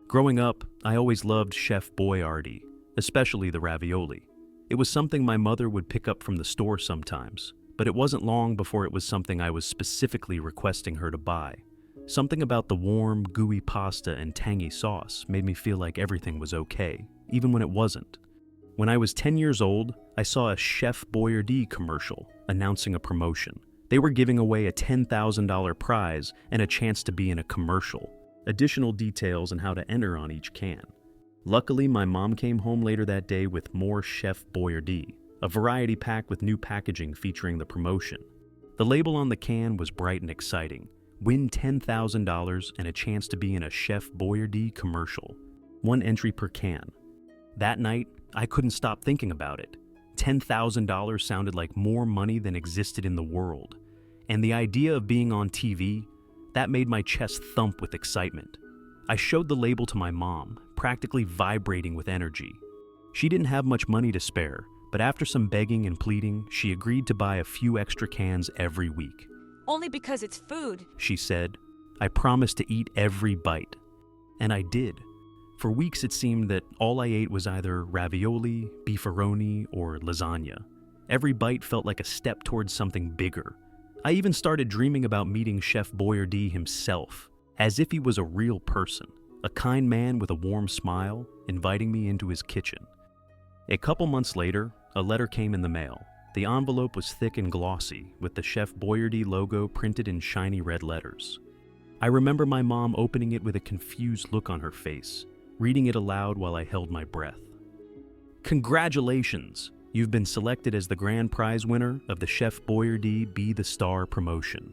Growing up, I always loved Chef Boyardee, especially the ravioli. It was something my mother would pick up from the store sometimes, but it wasn't long before it was something I was specifically requesting her to buy. Something about the warm, gooey pasta and tangy sauce made me feel like everything was okay, even when it wasn't. When I was 10 years old, I saw a Chef Boyardee commercial announcing a promotion. They were giving away a $10,000 prize and a chance to be in a commercial. Additional details on how to enter on each can. Luckily, my mom came home later that day with more Chef Boyardee, a variety pack with new packaging featuring the promotion. The label on the can was bright and exciting. Win $10,000 and a chance to be in a Chef Boyardee commercial. One entry per can. That night, I couldn't stop thinking about it. $10,000 sounded like more money than existed in the world. And the idea of being on TV, that made my chest thump with excitement. I showed the label to my mom, practically vibrating with energy. She didn't have much money to spare, but after some begging and pleading, she agreed to buy a few extra cans every week. Only because it's food, She said. I promised to eat every bite. And I did. For weeks it seemed that all I ate was either ravioli, beefaroni, or lasagna. Every bite felt like a step towards something bigger. I even started dreaming about meeting Chef Boyardee himself, as if he was a real person, a kind man with a warm smile, inviting me into his kitchen. A couple months later, a letter came in the mail. The envelope was thick and glossy, with the Chef Boyardee logo printed in shiny red letters. I remember my mom opening it with a confused look on her face, reading it aloud while I held my breath. Congratulations! You've been selected as the grand prize winner of the Chef Boyardee Be the Star promotion.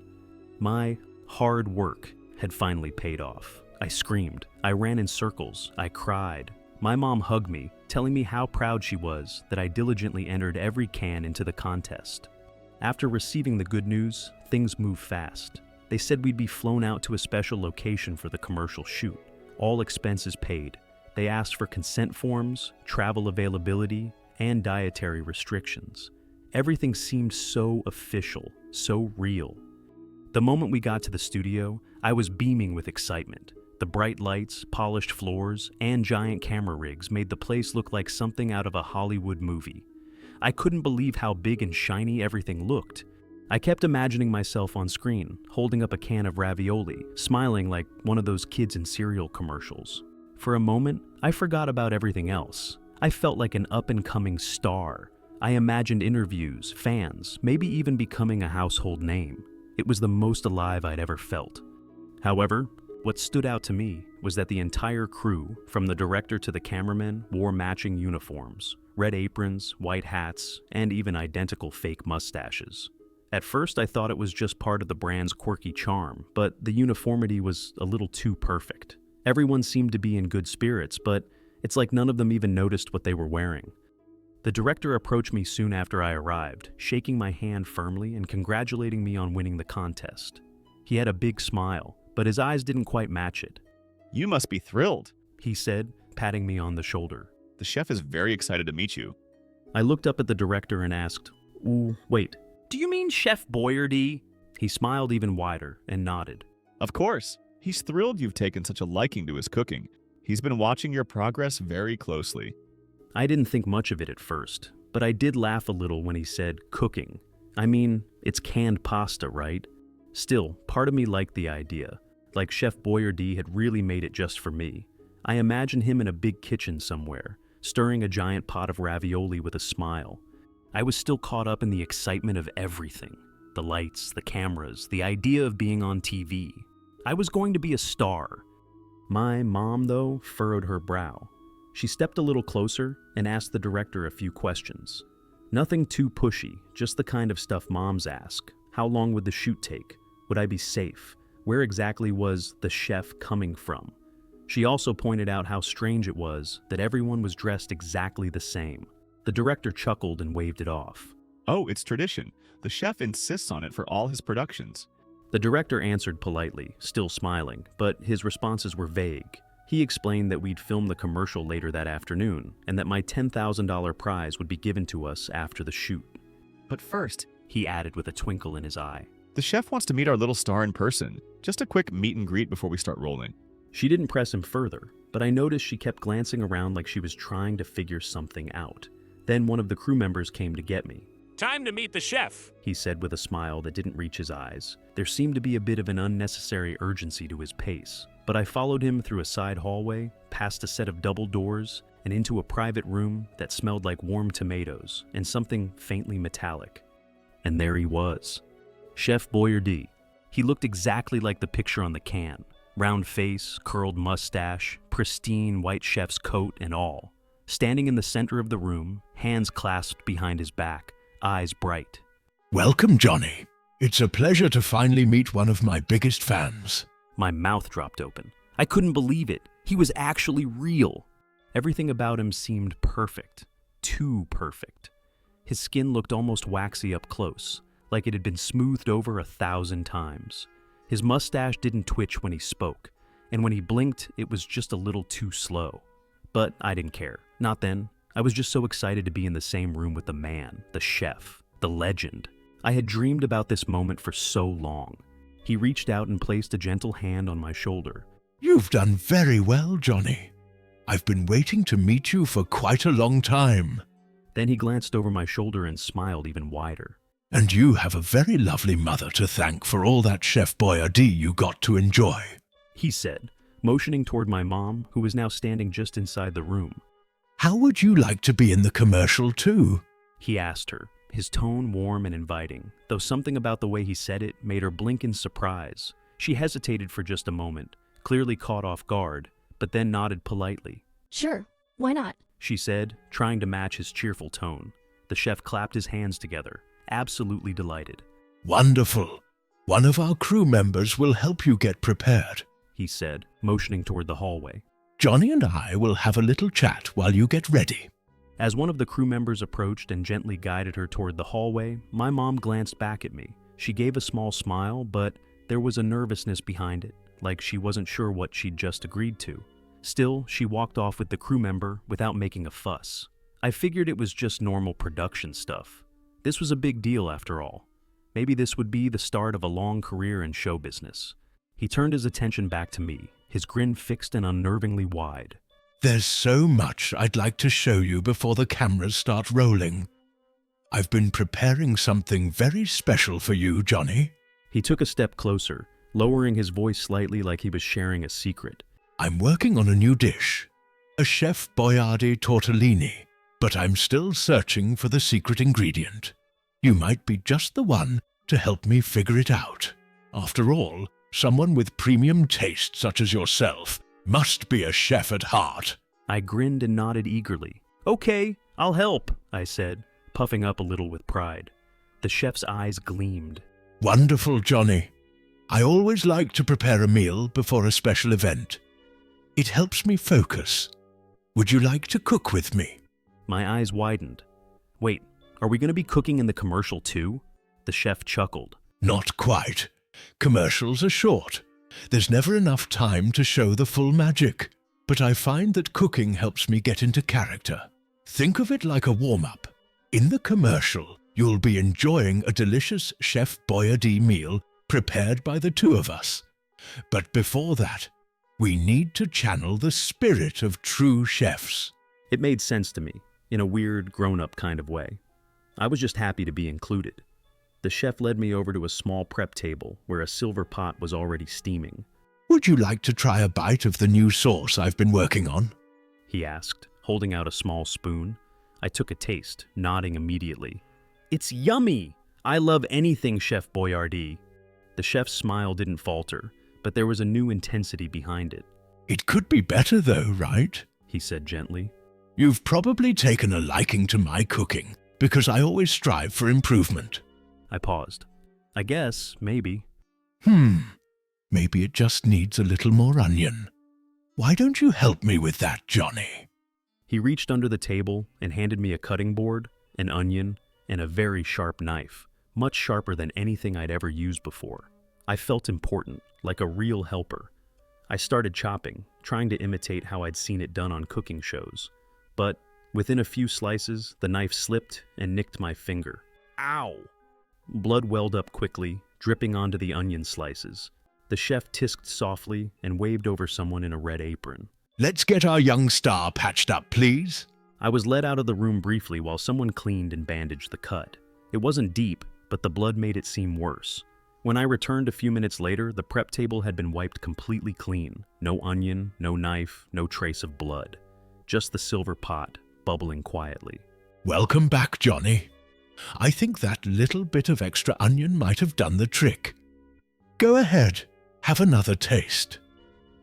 My hard work had finally paid off. I screamed. I ran in circles. I cried. My mom hugged me, telling me how proud she was that I diligently entered every can into the contest. After receiving the good news, things moved fast. They said we'd be flown out to a special location for the commercial shoot. All expenses paid. They asked for consent forms, travel availability, and dietary restrictions. Everything seemed so official, so real. The moment we got to the studio, I was beaming with excitement. The bright lights, polished floors, and giant camera rigs made the place look like something out of a Hollywood movie. I couldn't believe how big and shiny everything looked. I kept imagining myself on screen, holding up a can of ravioli, smiling like one of those kids in cereal commercials. For a moment, I forgot about everything else. I felt like an up-and-coming star. I imagined interviews, fans, maybe even becoming a household name. It was the most alive I'd ever felt. However, what stood out to me was that the entire crew, from the director to the cameramen, wore matching uniforms, red aprons, white hats, and even identical fake mustaches. At first, I thought it was just part of the brand's quirky charm, but the uniformity was a little too perfect. Everyone seemed to be in good spirits, but it's like none of them even noticed what they were wearing. The director approached me soon after I arrived, shaking my hand firmly and congratulating me on winning the contest. He had a big smile, but his eyes didn't quite match it. You must be thrilled. He said, patting me on the shoulder. The chef is very excited to meet you. I looked up at the director and asked, "Ooh, wait, do you mean Chef Boyardee?" He smiled even wider and nodded. Of course. He's thrilled you've taken such a liking to his cooking. He's been watching your progress very closely. I didn't think much of it at first, but I did laugh a little when he said cooking. I mean, it's canned pasta, right? Still, part of me liked the idea. Like Chef Boyardee had really made it just for me. I imagined him in a big kitchen somewhere, stirring a giant pot of ravioli with a smile. I was still caught up in the excitement of everything. The lights, the cameras, the idea of being on TV. I was going to be a star. My mom, though, furrowed her brow. She stepped a little closer and asked the director a few questions. Nothing too pushy, just the kind of stuff moms ask. How long would the shoot take? Would I be safe? Where exactly was the chef coming from? She also pointed out how strange it was that everyone was dressed exactly the same. The director chuckled and waved it off. Oh, it's tradition. The chef insists on it for all his productions. The director answered politely, still smiling, but his responses were vague. He explained that we'd film the commercial later that afternoon, and that my $10,000 prize would be given to us after the shoot. But first, He added with a twinkle in his eye. the chef wants to meet our little star in person. Just a quick meet and greet before we start rolling. She didn't press him further. but I noticed she kept glancing around like she was trying to figure something out. Then one of the crew members came to get me. Time to meet the chef, He said with a smile that didn't reach his eyes. There seemed to be a bit of an unnecessary urgency to his pace, but I followed him through a side hallway, past a set of double doors, and into a private room that smelled like warm tomatoes and something faintly metallic. And there he was, Chef Boyardee. He looked exactly like the picture on the can. Round face, curled mustache, pristine white chef's coat and all. Standing in the center of the room, hands clasped behind his back, eyes bright. Welcome, Johnny. It's a pleasure to finally meet one of my biggest fans. My mouth dropped open. I couldn't believe it. He was actually real. Everything about him seemed perfect. Too perfect. His skin looked almost waxy up close, like it had been smoothed over 1,000 times. His mustache didn't twitch when he spoke, and when he blinked, it was just a little too slow. But I didn't care. Not then. I was just so excited to be in the same room with the man, the chef, the legend. I had dreamed about this moment for so long. He reached out and placed a gentle hand on my shoulder. You've done very well, Johnny. I've been waiting to meet you for quite a long time. Then he glanced over my shoulder and smiled even wider. And you have a very lovely mother to thank for all that Chef Boyardee you got to enjoy, He said, motioning toward my mom, who was now standing just inside the room. How would you like to be in the commercial too? He asked her, his tone warm and inviting, though something about the way he said it made her blink in surprise. She hesitated for just a moment, clearly caught off guard, but then nodded politely. Sure, why not? She said, trying to match his cheerful tone. The chef clapped his hands together, absolutely delighted. Wonderful. One of our crew members will help you get prepared, He said, motioning toward the hallway. Johnny and I will have a little chat while you get ready. As one of the crew members approached and gently guided her toward the hallway, my mom glanced back at me. She gave a small smile, but there was a nervousness behind it, like she wasn't sure what she'd just agreed to. Still, she walked off with the crew member without making a fuss. I figured it was just normal production stuff. This was a big deal after all. Maybe this would be the start of a long career in show business. He turned his attention back to me, his grin fixed and unnervingly wide. There's so much I'd like to show you before the cameras start rolling. I've been preparing something very special for you, Johnny. He took a step closer, lowering his voice slightly like he was sharing a secret. I'm working on a new dish, a Chef Boyardee tortellini, but I'm still searching for the secret ingredient. You might be just the one to help me figure it out. After all, someone with premium taste such as yourself must be a chef at heart. I grinned and nodded eagerly. Okay, I'll help, I said, puffing up a little with pride. The chef's eyes gleamed. Wonderful, Johnny. I always like to prepare a meal before a special event. It helps me focus. Would you like to cook with me? My eyes widened. Wait, are we going to be cooking in the commercial too? The chef chuckled. Not quite. Commercials are short. There's never enough time to show the full magic. But I find that cooking helps me get into character. Think of it like a warm-up. In the commercial, you'll be enjoying a delicious Chef Boyardee meal prepared by the two of us. But before that, we need to channel the spirit of true chefs. It made sense to me, in a weird, grown-up kind of way. I was just happy to be included. The chef led me over to a small prep table where a silver pot was already steaming. Would you like to try a bite of the new sauce I've been working on? He asked, holding out a small spoon. I took a taste, nodding immediately. It's yummy! I love anything Chef Boyardee. The chef's smile didn't falter, but there was a new intensity behind it. It could be better though, right? He said gently. You've probably taken a liking to my cooking because I always strive for improvement. I paused. I guess, maybe. Maybe it just needs a little more onion. Why don't you help me with that, Johnny? He reached under the table and handed me a cutting board, an onion, and a very sharp knife, much sharper than anything I'd ever used before. I felt important, like a real helper. I started chopping, trying to imitate how I'd seen it done on cooking shows. But within a few slices, the knife slipped and nicked my finger. Ow! Blood welled up quickly, dripping onto the onion slices. The chef tisked softly and waved over someone in a red apron. Let's get our young star patched up, please. I was led out of the room briefly while someone cleaned and bandaged the cut. It wasn't deep, but the blood made it seem worse. When I returned a few minutes later, the prep table had been wiped completely clean. No onion, no knife, no trace of blood. Just the silver pot, bubbling quietly. Welcome back, Johnny. I think that little bit of extra onion might have done the trick. Go ahead, have another taste.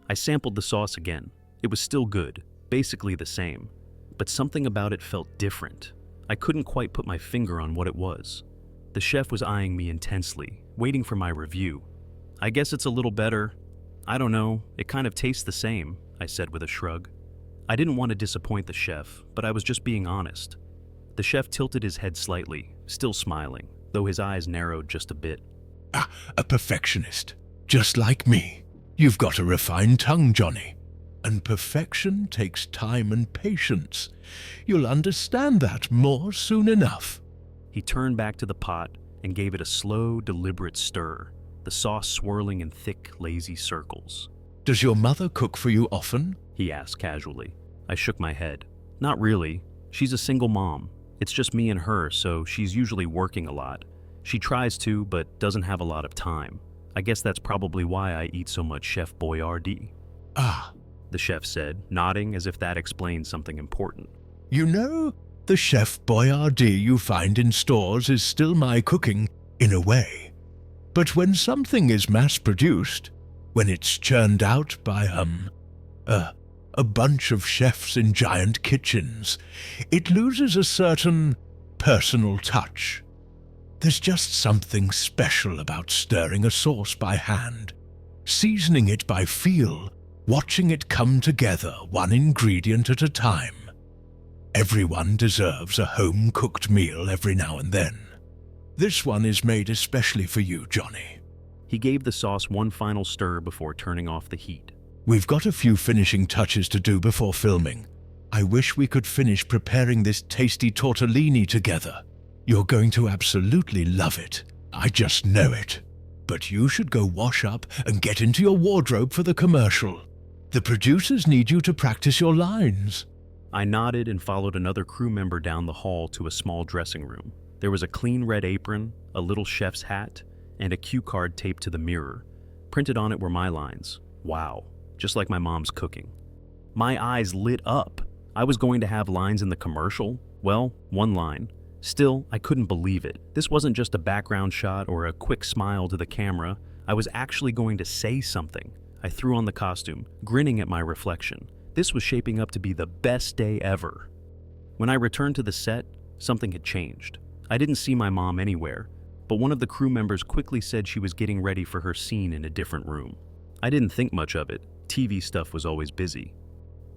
I sampled the sauce again. It was still good, basically the same, but something about it felt different. I couldn't quite put my finger on what it was. The chef was eyeing me intensely, waiting for my review. I guess it's a little better. I don't know, it kind of tastes the same, I said with a shrug. I didn't want to disappoint the chef, but I was just being honest. The chef tilted his head slightly, still smiling, though his eyes narrowed just a bit. A perfectionist, just like me. You've got a refined tongue, Johnny. And perfection takes time and patience. You'll understand that more soon enough. He turned back to the pot and gave it a slow, deliberate stir, the sauce swirling in thick, lazy circles. Does your mother cook for you often? He asked casually. I shook my head. Not really. She's a single mom. It's just me and her, so she's usually working a lot. She tries to, but doesn't have a lot of time. I guess that's probably why I eat so much Chef Boyardee. Ah, the chef said, nodding as if that explained something important. You know, the Chef Boyardee you find in stores is still my cooking, in a way. But when something is mass-produced, when it's churned out by, a bunch of chefs in giant kitchens, it loses a certain personal touch. There's just something special about stirring a sauce by hand, seasoning it by feel, watching it come together one ingredient at a time. Everyone deserves a home-cooked meal every now and then. This one is made especially for you, Johnny. He gave the sauce one final stir before turning off the heat. We've got a few finishing touches to do before filming. I wish we could finish preparing this tasty tortellini together. You're going to absolutely love it. I just know it. But you should go wash up and get into your wardrobe for the commercial. The producers need you to practice your lines. I nodded and followed another crew member down the hall to a small dressing room. There was a clean red apron, a little chef's hat, and a cue card taped to the mirror. Printed on it were my lines. Wow, just like my mom's cooking. My eyes lit up. I was going to have lines in the commercial? Well, one line. Still, I couldn't believe it. This wasn't just a background shot or a quick smile to the camera. I was actually going to say something. I threw on the costume, grinning at my reflection. This was shaping up to be the best day ever. When I returned to the set, something had changed. I didn't see my mom anywhere, but one of the crew members quickly said she was getting ready for her scene in a different room. I didn't think much of it. TV stuff was always busy.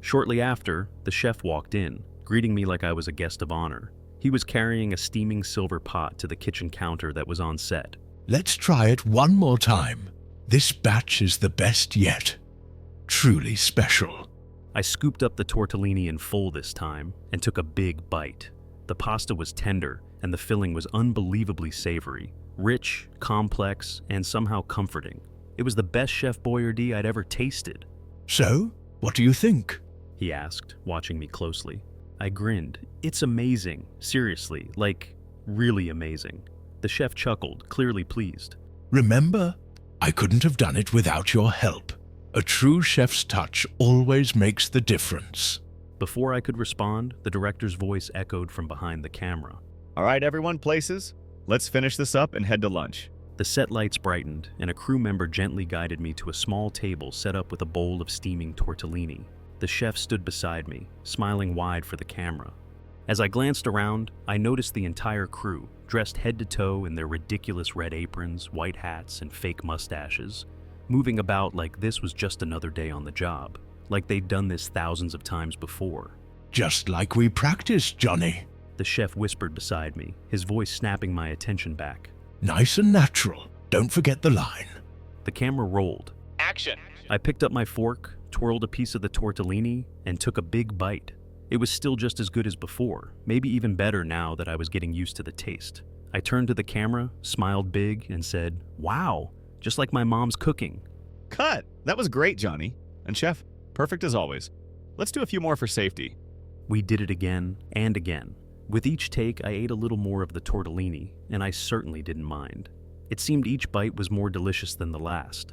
Shortly after, the chef walked in, greeting me like I was a guest of honor. He was carrying a steaming silver pot to the kitchen counter that was on set. Let's try it one more time. This batch is the best yet. Truly special. I scooped up the tortellini in full this time and took a big bite. The pasta was tender and the filling was unbelievably savory, rich, complex, and somehow comforting. It was the best Chef Boyardee I'd ever tasted. So, what do you think? He asked, watching me closely. I grinned. It's amazing, seriously, like really amazing. The chef chuckled, clearly pleased. Remember, I couldn't have done it without your help. A true chef's touch always makes the difference. Before I could respond, the director's voice echoed from behind the camera. All right, everyone, places. Let's finish this up and head to lunch. The set lights brightened, and a crew member gently guided me to a small table set up with a bowl of steaming tortellini. The chef stood beside me, smiling wide for the camera. As I glanced around, I noticed the entire crew, dressed head to toe in their ridiculous red aprons, white hats, and fake mustaches, moving about like this was just another day on the job, like they'd done this thousands of times before. Just like we practiced, Johnny. The chef whispered beside me, his voice snapping my attention back. Nice and natural. Don't forget the line. The camera rolled. Action! I picked up my fork, twirled a piece of the tortellini, and took a big bite. It was still just as good as before, maybe even better now that I was getting used to the taste. I turned to the camera, smiled big, and said, "Wow, just like my mom's cooking." Cut! That was great, Johnny. And Chef, perfect as always. Let's do a few more for safety. We did it again and again. With each take, I ate a little more of the tortellini, and I certainly didn't mind. It seemed each bite was more delicious than the last.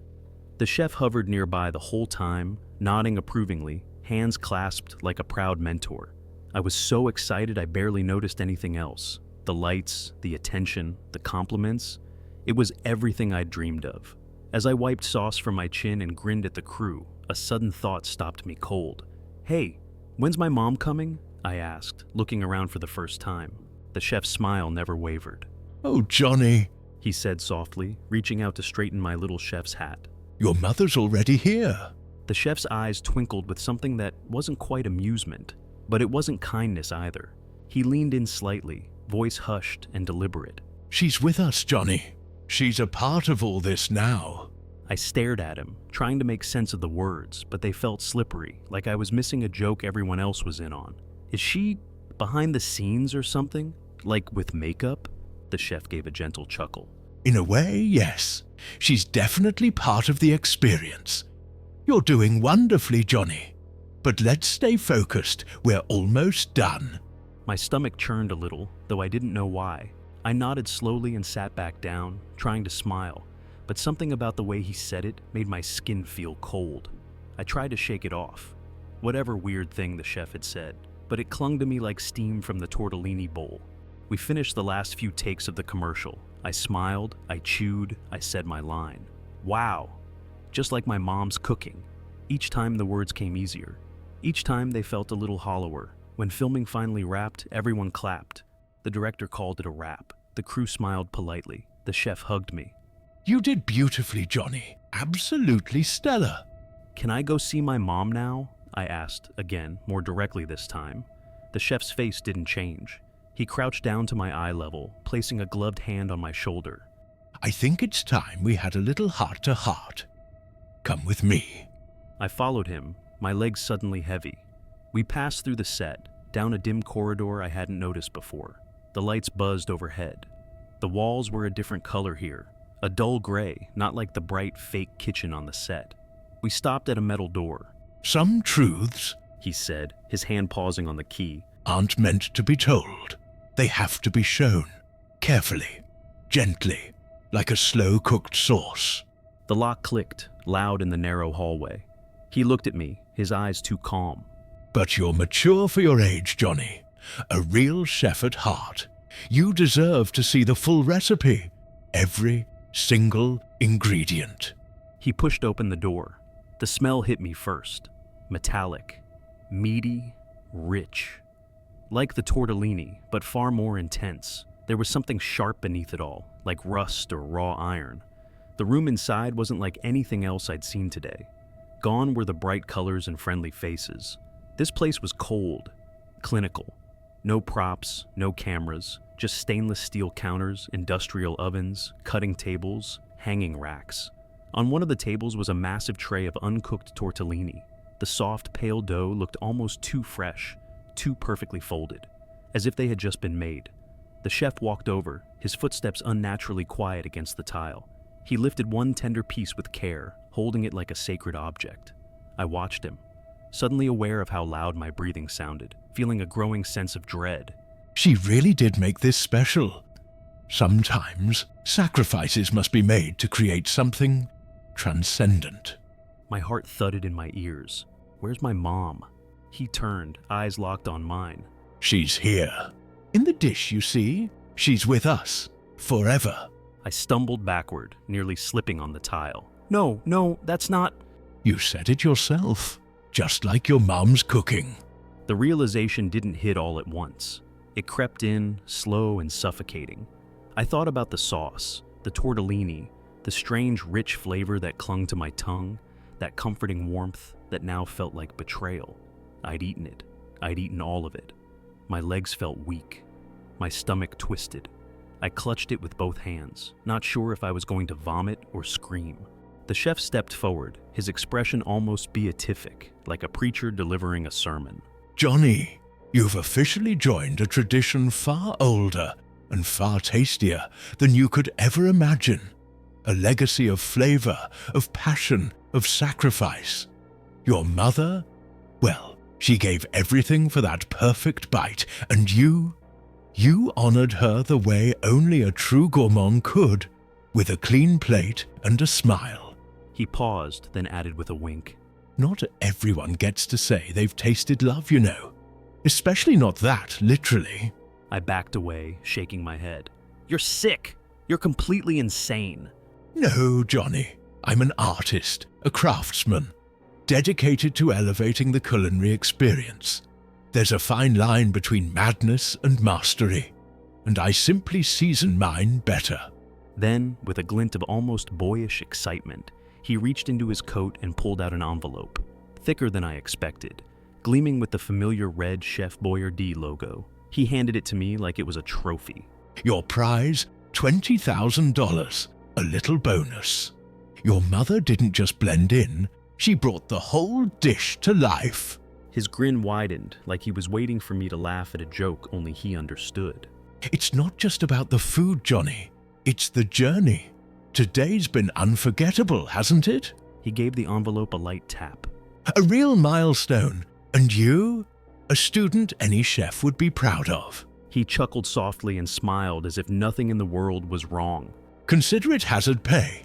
The chef hovered nearby the whole time, nodding approvingly, hands clasped like a proud mentor. I was so excited I barely noticed anything else. The lights, the attention, the compliments. It was everything I'd dreamed of. As I wiped sauce from my chin and grinned at the crew, a sudden thought stopped me cold. "Hey, when's my mom coming?" I asked, looking around for the first time. The chef's smile never wavered. Oh, Johnny, He said softly, reaching out to straighten my little chef's hat. your mother's already here. The chef's eyes twinkled with something that wasn't quite amusement, but it wasn't kindness either. He leaned in slightly, voice hushed and deliberate. She's with us, Johnny. She's a part of all this now. I stared at him, trying to make sense of the words, but they felt slippery, like I was missing a joke everyone else was in on. Is she behind the scenes or something? Like with makeup? The chef gave a gentle chuckle. In a way, yes. She's definitely part of the experience. You're doing wonderfully, Johnny. But let's stay focused. We're almost done. My stomach churned a little, though I didn't know why. I nodded slowly and sat back down, trying to smile, but something about the way he said it made my skin feel cold. I tried to shake it off. Whatever weird thing the chef had said, but it clung to me like steam from the tortellini bowl. We finished the last few takes of the commercial. I smiled, I chewed, I said my line. Wow! Just like my mom's cooking. Each time the words came easier. Each time they felt a little hollower. When filming finally wrapped, everyone clapped. The director called it a wrap. The crew smiled politely. The chef hugged me. You did beautifully, Johnny. Absolutely stellar. Can I go see my mom now? I asked, again, more directly this time. The chef's face didn't change. He crouched down to my eye level, placing a gloved hand on my shoulder. I think it's time we had a little heart-to-heart. Come with me. I followed him, my legs suddenly heavy. We passed through the set, down a dim corridor I hadn't noticed before. The lights buzzed overhead. The walls were a different color here, a dull gray, not like the bright, fake kitchen on the set. We stopped at a metal door. Some truths, He said, his hand pausing on the key. aren't meant to be told. They have to be shown. Carefully. Gently. Like a slow-cooked sauce. The lock clicked, loud in the narrow hallway. He looked at me, his eyes too calm. But you're mature for your age, Johnny. A real chef at heart. You deserve to see the full recipe. Every single ingredient. He pushed open the door. The smell hit me first. Metallic, meaty, rich. Like the tortellini, but far more intense. There was something sharp beneath it all, like rust or raw iron. The room inside wasn't like anything else I'd seen today. Gone were the bright colors and friendly faces. This place was cold, clinical. No props, no cameras, just stainless steel counters, industrial ovens, cutting tables, hanging racks. On one of the tables was a massive tray of uncooked tortellini. The soft, pale dough looked almost too fresh, too perfectly folded, as if they had just been made. The chef walked over, his footsteps unnaturally quiet against the tile. He lifted one tender piece with care, holding it like a sacred object. I watched him, suddenly aware of how loud my breathing sounded, feeling a growing sense of dread. She really did make this special. Sometimes, sacrifices must be made to create something transcendent. My heart thudded in my ears. Where's my mom? He turned, eyes locked on mine. She's here. In the dish, you see. She's with us. Forever. I stumbled backward, nearly slipping on the tile. No, that's not... You said it yourself. Just like your mom's cooking. The realization didn't hit all at once. It crept in, slow and suffocating. I thought about the sauce, the tortellini, the strange rich flavor that clung to my tongue, that comforting warmth that now felt like betrayal. I'd eaten it. I'd eaten all of it. My legs felt weak. My stomach twisted. I clutched it with both hands, not sure if I was going to vomit or scream. The chef stepped forward, his expression almost beatific, like a preacher delivering a sermon. Johnny, you've officially joined a tradition far older and far tastier than you could ever imagine. A legacy of flavor, of passion, of sacrifice. Your mother? Well, She gave everything for that perfect bite, and you honored her the way only a true gourmand could, with a clean plate and a smile. He paused, then added with a wink. Not everyone gets to say they've tasted love, you know. Especially not that, literally. I backed away, shaking my head. You're sick. You're completely insane. No, Johnny. I'm an artist, a craftsman, dedicated to elevating the culinary experience. There's a fine line between madness and mastery, and I simply season mine better. Then, with a glint of almost boyish excitement, he reached into his coat and pulled out an envelope, thicker than I expected, gleaming with the familiar red Chef Boyardee logo. He handed it to me like it was a trophy. Your prize, $20,000, a little bonus. Your mother didn't just blend in, she brought the whole dish to life. His grin widened, like he was waiting for me to laugh at a joke only he understood. It's not just about the food, Johnny. It's the journey. Today's been unforgettable, hasn't it? He gave the envelope a light tap. A real milestone. And you? A student any chef would be proud of. He chuckled softly and smiled as if nothing in the world was wrong. Consider it hazard pay.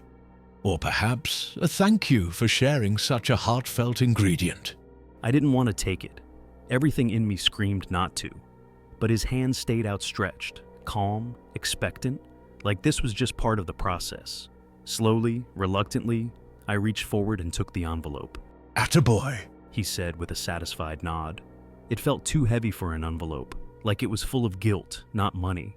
Or perhaps a thank you for sharing such a heartfelt ingredient. I didn't want to take it. Everything in me screamed not to. But his hand stayed outstretched, calm, expectant, like this was just part of the process. Slowly, reluctantly, I reached forward and took the envelope. Attaboy, he said with a satisfied nod. It felt too heavy for an envelope, like it was full of guilt, not money.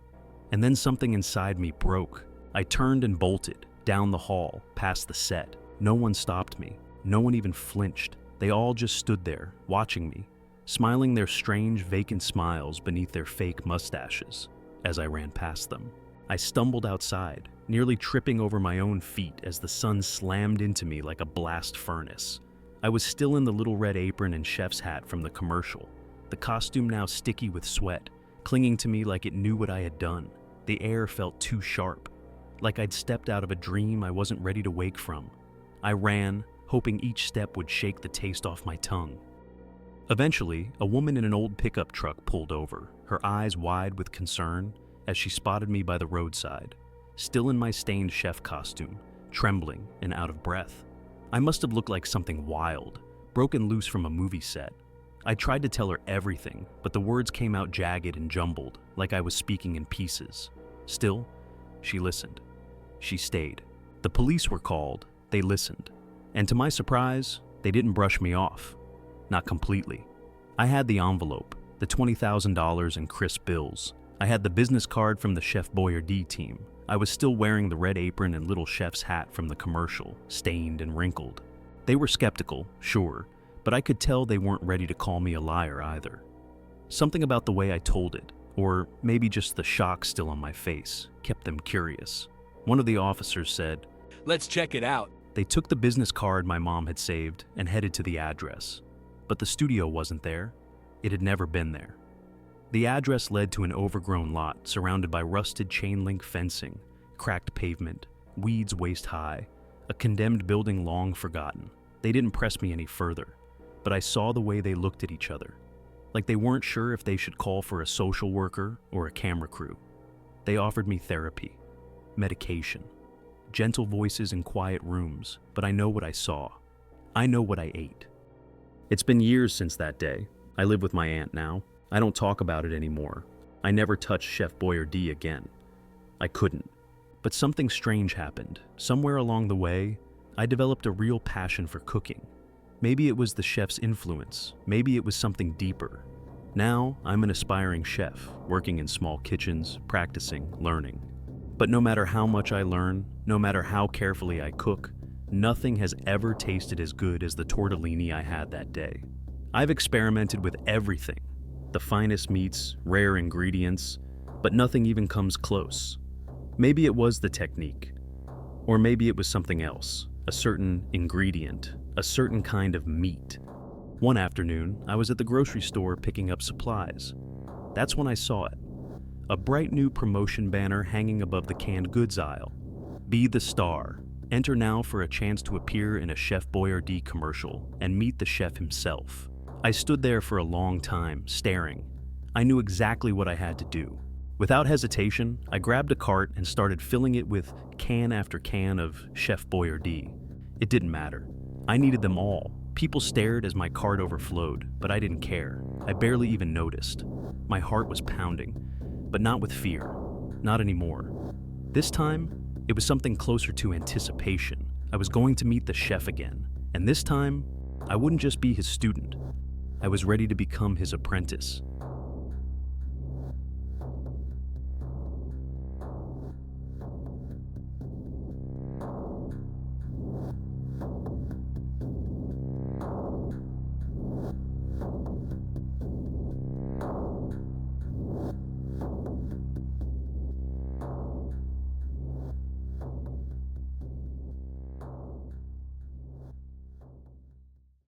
And then something inside me broke. I turned and bolted, down the hall, past the set. No one stopped me. No one even flinched. They all just stood there, watching me, smiling their strange, vacant smiles beneath their fake mustaches as I ran past them. I stumbled outside, nearly tripping over my own feet as the sun slammed into me like a blast furnace. I was still in the little red apron and chef's hat from the commercial, the costume now sticky with sweat, clinging to me like it knew what I had done. The air felt too sharp, like I'd stepped out of a dream I wasn't ready to wake from. I ran, hoping each step would shake the taste off my tongue. Eventually, a woman in an old pickup truck pulled over, her eyes wide with concern, as she spotted me by the roadside, still in my stained chef costume, trembling and out of breath. I must have looked like something wild, broken loose from a movie set. I tried to tell her everything, but the words came out jagged and jumbled, like I was speaking in pieces. Still, she listened. She stayed. The police were called, they listened. And to my surprise, they didn't brush me off. Not completely. I had the envelope, the $20,000 in crisp bills. I had the business card from the Chef Boyardee team. I was still wearing the red apron and little chef's hat from the commercial, stained and wrinkled. They were skeptical, sure, but I could tell they weren't ready to call me a liar either. Something about the way I told it, or maybe just the shock still on my face, kept them curious. One of the officers said, "Let's check it out." They took the business card my mom had saved and headed to the address. But the studio wasn't there. It had never been there. The address led to an overgrown lot surrounded by rusted chain-link fencing, cracked pavement, weeds waist-high, a condemned building long forgotten. They didn't press me any further, but I saw the way they looked at each other, like they weren't sure if they should call for a social worker or a camera crew. They offered me therapy, medication, gentle voices in quiet rooms, but I know what I saw. I know what I ate. It's been years since that day. I live with my aunt now. I don't talk about it anymore. I never touched Chef Boyardee again. I couldn't. But something strange happened. Somewhere along the way, I developed a real passion for cooking. Maybe it was the chef's influence. Maybe it was something deeper. Now, I'm an aspiring chef, working in small kitchens, practicing, learning. But no matter how much I learn, no matter how carefully I cook, nothing has ever tasted as good as the tortellini I had that day. I've experimented with everything, the finest meats, rare ingredients, but nothing even comes close. Maybe it was the technique, or maybe it was something else, a certain ingredient, a certain kind of meat. One afternoon, I was at the grocery store picking up supplies. That's when I saw it. A bright new promotion banner hanging above the canned goods aisle. Be the star. Enter now for a chance to appear in a Chef Boyardee commercial and meet the chef himself. I stood there for a long time, staring. I knew exactly what I had to do. Without hesitation, I grabbed a cart and started filling it with can after can of Chef Boyardee. It didn't matter. I needed them all. People stared as my cart overflowed, but I didn't care. I barely even noticed. My heart was pounding, but not with fear. Not anymore. This time, it was something closer to anticipation. I was going to meet the chef again, and this time, I wouldn't just be his student. I was ready to become his apprentice.